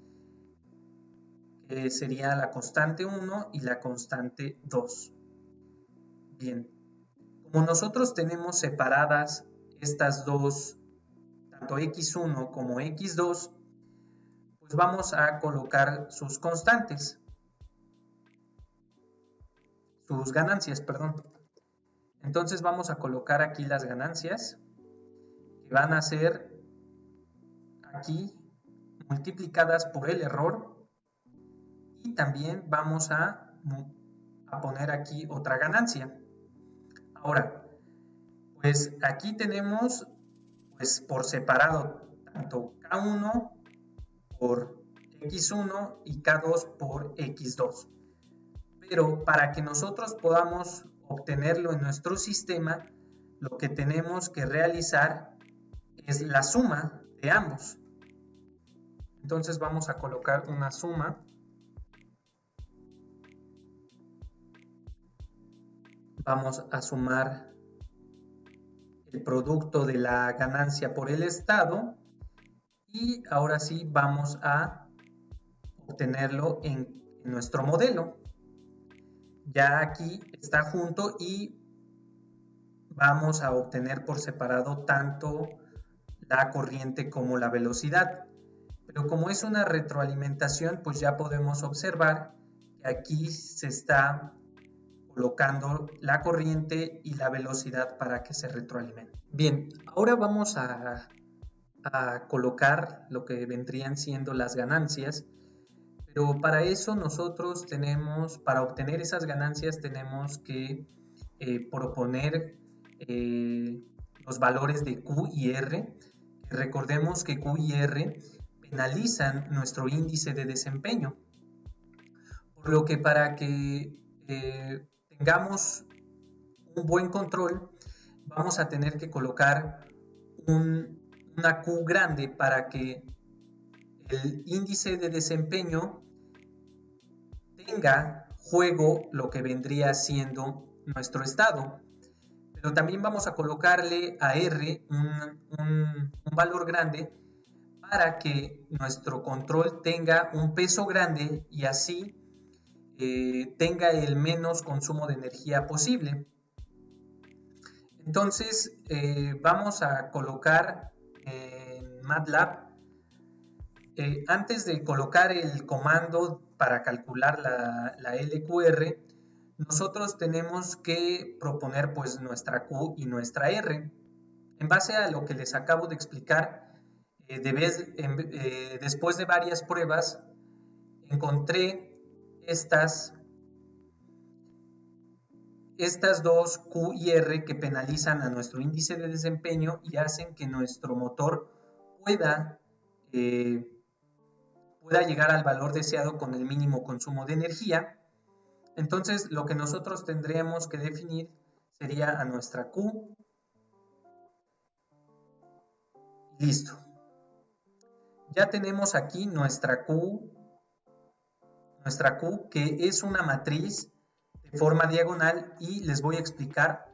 Que sería la constante 1 y la constante 2. Bien, como nosotros tenemos separadas estas dos, tanto x1 como x2, pues vamos a colocar sus constantes, sus ganancias, perdón. Entonces vamos a colocar aquí las ganancias, que van a ser aquí multiplicadas por el error, y también vamos a poner aquí otra ganancia. Ahora, pues aquí tenemos pues por separado tanto K1 por X1 y K2 por X2. Pero para que nosotros podamos obtenerlo en nuestro sistema, lo que tenemos que realizar es la suma de ambos. Entonces vamos a colocar una suma. Vamos a sumar el producto de la ganancia por el estado y ahora sí vamos a obtenerlo en nuestro modelo. Ya aquí está junto y vamos a obtener por separado tanto la corriente como la velocidad. Pero como es una retroalimentación, pues ya podemos observar que aquí se está colocando la corriente y la velocidad para que se retroalimente. Bien, ahora vamos a colocar lo que vendrían siendo las ganancias, pero para eso nosotros tenemos, para obtener esas ganancias tenemos que proponer los valores de Q y R. Recordemos que Q y R penalizan nuestro índice de desempeño, por lo que para que tengamos un buen control, vamos a tener que colocar una Q grande para que el índice de desempeño tenga juego lo que vendría siendo nuestro estado. Pero también vamos a colocarle a R un valor grande para que nuestro control tenga un peso grande y así tenga el menos consumo de energía posible. Entonces vamos a colocar en MATLAB, antes de colocar el comando para calcular la LQR, nosotros tenemos que proponer pues nuestra Q y nuestra R. En base a lo que les acabo de explicar, después de varias pruebas, encontré estas dos Q y R que penalizan a nuestro índice de desempeño y hacen que nuestro motor pueda llegar al valor deseado con el mínimo consumo de energía. Entonces lo que nosotros tendríamos que definir sería a nuestra Q. Listo. Ya tenemos aquí nuestra Q que es una matriz de forma diagonal y les voy a explicar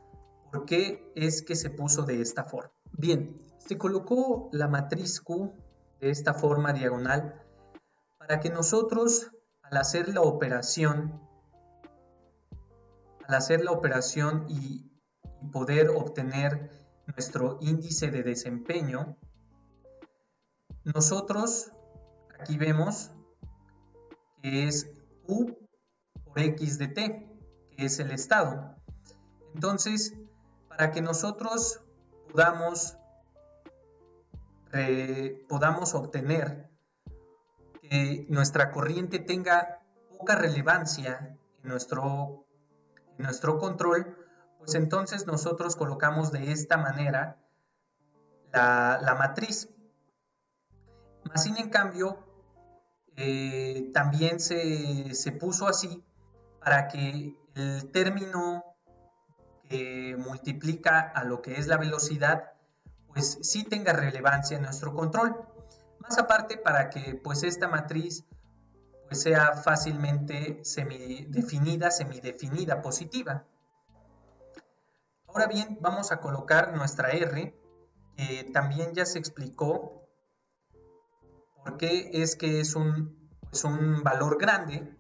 por qué es que se puso de esta forma. Bien, se colocó la matriz Q de esta forma diagonal para que nosotros al hacer la operación y poder obtener nuestro índice de desempeño, nosotros aquí vemos que es Q por X de T, que es el estado. Entonces, para que nosotros podamos obtener que nuestra corriente tenga poca relevancia en nuestro control, pues entonces nosotros colocamos de esta manera la matriz. Más sin en cambio, también se puso así para que el término que multiplica a lo que es la velocidad, pues sí tenga relevancia en nuestro control. Más aparte para que pues esta matriz pues sea fácilmente semidefinida positiva. Ahora bien, vamos a colocar nuestra R, que también ya se explicó por qué es que es un valor grande,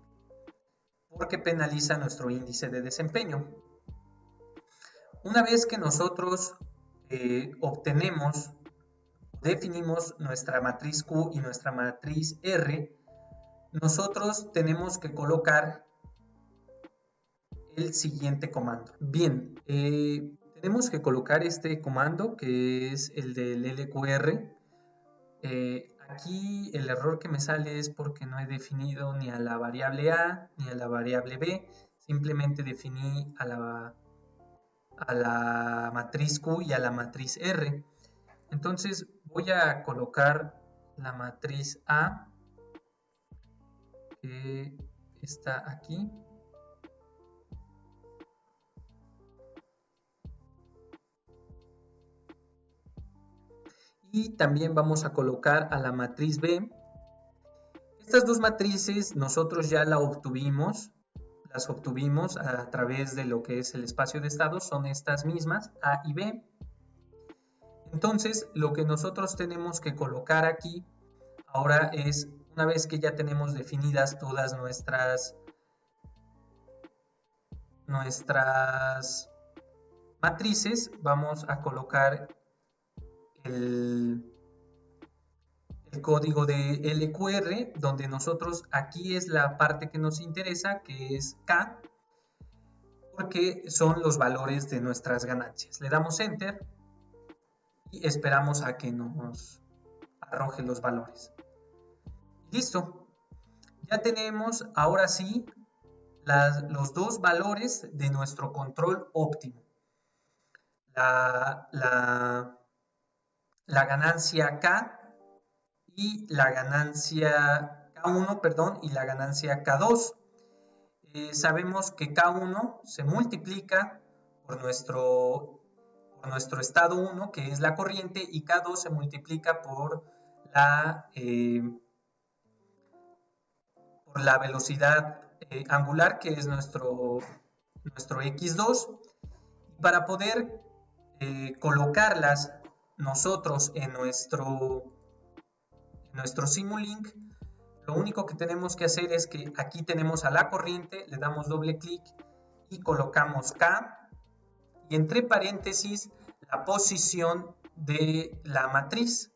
porque penaliza nuestro índice de desempeño. Una vez que nosotros definimos nuestra matriz Q y nuestra matriz R, nosotros tenemos que colocar el siguiente comando. Bien, tenemos que colocar este comando que es el del LQR. Aquí el error que me sale es porque no he definido ni a la variable A ni a la variable B, simplemente definí a la matriz Q y a la matriz R. Entonces voy a colocar la matriz A, que está aquí. Y también vamos a colocar a la matriz B. Estas dos matrices nosotros ya las obtuvimos a través de lo que es el espacio de estados, son estas mismas, A y B. Entonces, lo que nosotros tenemos que colocar aquí ahora es, una vez que ya tenemos definidas todas nuestras matrices, vamos a colocar el código de LQR, donde nosotros, aquí es la parte que nos interesa, que es K, porque son los valores de nuestras ganancias. Le damos Enter y esperamos a que nos arroje los valores. Listo. Ya tenemos ahora sí los dos valores de nuestro control óptimo. La ganancia K y la ganancia K1, perdón, y la ganancia K2. Sabemos que K1 se multiplica por nuestro estado 1, que es la corriente, y K2 se multiplica por la velocidad angular, que es nuestro X2. Para poder colocarlas nosotros en nuestro Simulink, lo único que tenemos que hacer es que aquí tenemos a la corriente, le damos doble clic y colocamos K y entre paréntesis la posición de la matriz.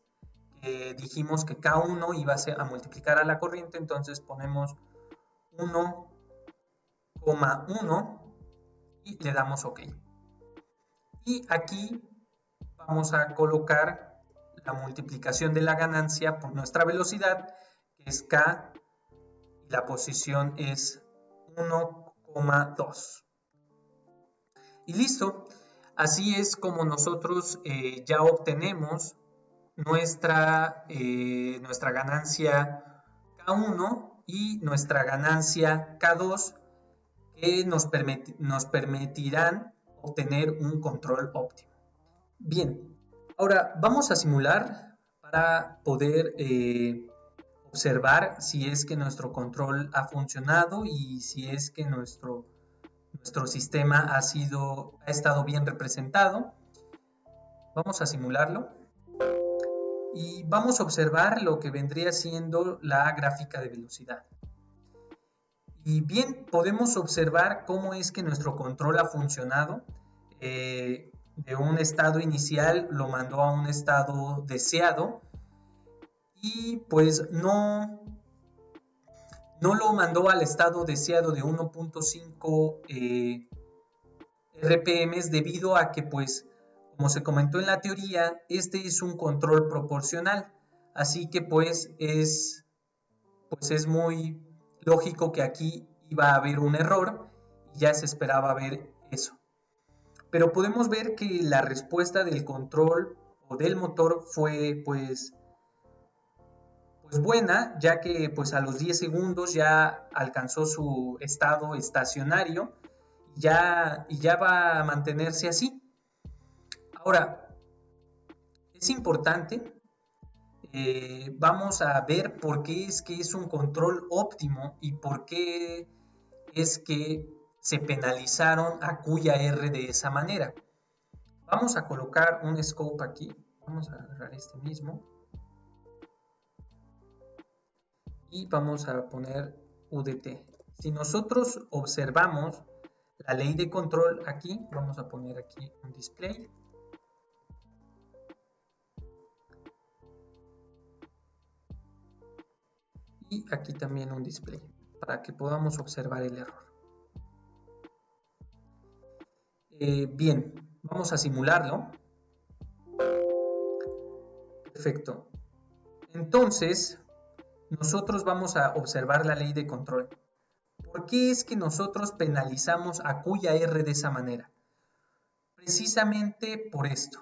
Dijimos que K1 iba a multiplicar a la corriente, entonces ponemos 1,1 y le damos OK. Y aquí vamos a colocar la multiplicación de la ganancia por nuestra velocidad, que es K, y la posición es 1,2. Y listo. Así es como nosotros ya obtenemos nuestra ganancia K1 y nuestra ganancia K2, que nos permitirán obtener un control óptimo. Bien, ahora vamos a simular para poder observar si es que nuestro control ha funcionado y si es que nuestro sistema ha estado bien representado. Vamos a simularlo y vamos a observar lo que vendría siendo la gráfica de velocidad. Y bien, podemos observar cómo es que nuestro control ha funcionado. De un estado inicial lo mandó a un estado deseado y pues no lo mandó al estado deseado de 1.5 RPM debido a que, pues, como se comentó en la teoría, este es un control proporcional, así que pues es muy lógico que aquí iba a haber un error y ya se esperaba ver eso. Pero podemos ver que la respuesta del control o del motor fue pues pues buena, ya que pues a los 10 segundos ya alcanzó su estado estacionario y ya va a mantenerse así. Ahora, es importante, vamos a ver por qué es que es un control óptimo y por qué es que se penalizaron a Q y a R de esa manera. Vamos a colocar un scope aquí, vamos a agarrar este mismo y vamos a poner UDT. Si nosotros observamos la ley de control aquí, vamos a poner aquí un display. Y aquí también un display, para que podamos observar el error. Bien, vamos a simularlo. Perfecto. Entonces, nosotros vamos a observar la ley de control. ¿Por qué es que nosotros penalizamos a Q y a R de esa manera? Precisamente por esto.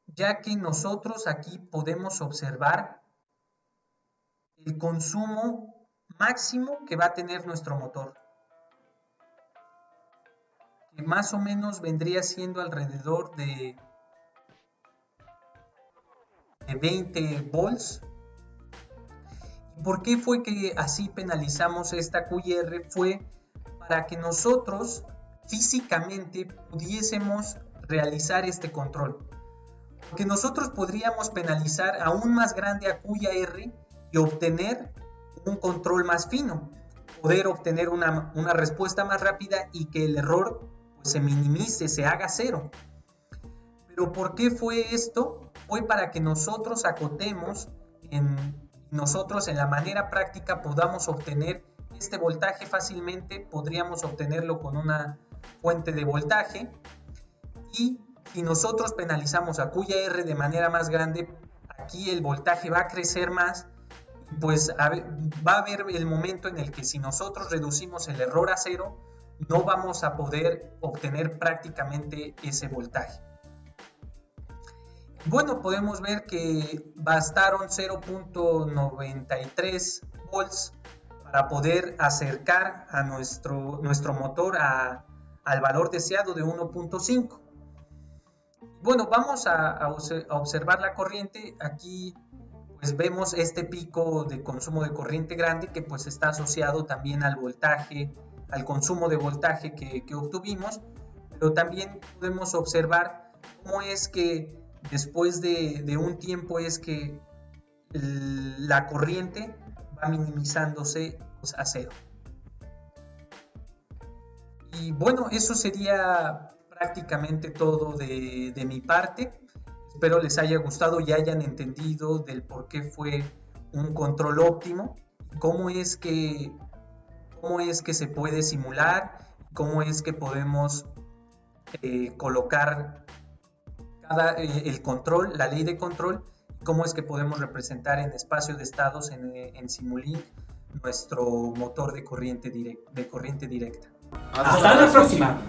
Ya que nosotros aquí podemos observar el consumo máximo que va a tener nuestro motor, que más o menos vendría siendo alrededor de 20 volts. ¿Y por qué fue que así penalizamos esta QR? Fue para que nosotros físicamente pudiésemos realizar este control, porque nosotros podríamos penalizar aún más grande a Q y a R y obtener un control más fino, poder obtener una respuesta más rápida y que el error pues, se minimice, se haga cero. Pero ¿por qué fue esto? Fue para que nosotros acotemos, nosotros en la manera práctica podamos obtener este voltaje fácilmente, podríamos obtenerlo con una fuente de voltaje, y si nosotros penalizamos a Q y a R de manera más grande, aquí el voltaje va a crecer más, pues va a haber el momento en el que si nosotros reducimos el error a cero, no vamos a poder obtener prácticamente ese voltaje. Bueno, podemos ver que bastaron 0.93 volts para poder acercar a nuestro motor al valor deseado de 1.5. Bueno, vamos a observar la corriente. Aquí pues vemos este pico de consumo de corriente grande que pues está asociado también al voltaje, al consumo de voltaje que obtuvimos, pero también podemos observar cómo es que después de un tiempo es que la corriente va minimizándose pues, a cero. Y bueno, eso sería prácticamente todo de mi parte. Espero les haya gustado y hayan entendido del por qué fue un control óptimo, cómo es que se puede simular, cómo es que podemos colocar el control, la ley de control, cómo es que podemos representar en espacio de estados en Simulink nuestro motor de corriente directa. Hasta la próxima.